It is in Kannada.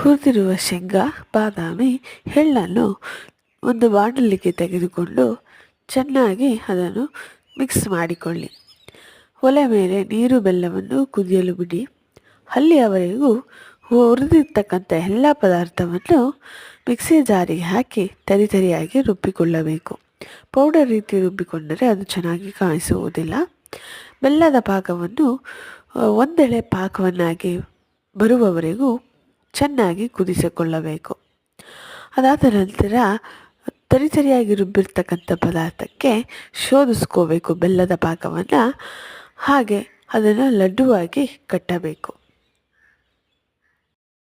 ಹುರಿದಿರುವ ಶೇಂಗಾ, ಬಾದಾಮಿ, ಎಳ್ಳನ್ನು ಒಂದು ಬಾಣಲಿಗೆ ತೆಗೆದುಕೊಂಡು ಚೆನ್ನಾಗಿ ಅದನ್ನು ಮಿಕ್ಸ್ ಮಾಡಿಕೊಳ್ಳಿ. ಒಲೆ ಮೇಲೆ ನೀರು ಬೆಲ್ಲವನ್ನು ಕುದಿಯಲು ಬಿಡಿ. ಅಲ್ಲಿಯವರೆಗೂ ಹುರಿದಿರ್ತಕ್ಕಂಥ ಎಲ್ಲ ಪದಾರ್ಥವನ್ನು ಮಿಕ್ಸಿ ಜಾರಿಗೆ ಹಾಕಿ ತರಿಯಾಗಿ ರುಬ್ಬಿಕೊಳ್ಳಬೇಕು. ಪೌಡರ್ ರೀತಿ ರುಬ್ಬಿಕೊಂಡರೆ ಅದು ಚೆನ್ನಾಗಿ ಕಾಣಿಸುವುದಿಲ್ಲ. ಬೆಲ್ಲದ ಪಾಕವನ್ನು ಒಂದೆಳೆ ಪಾಕವನ್ನಾಗಿ ಬರುವವರೆಗೂ ಚೆನ್ನಾಗಿ ಕುದಿಸಿಕೊಳ್ಳಬೇಕು. ಅದಾದ ನಂತರ ತರಿಯಾಗಿ ರುಬ್ಬಿರ್ತಕ್ಕಂಥ ಪದಾರ್ಥಕ್ಕೆ ಶೋಧಿಸ್ಕೋಬೇಕು ಬೆಲ್ಲದ ಪಾಕವನ್ನು. ಹಾಗೆ ಅದನ್ನು ಲಡ್ಡುವಾಗಿ ಕಟ್ಟಬೇಕು.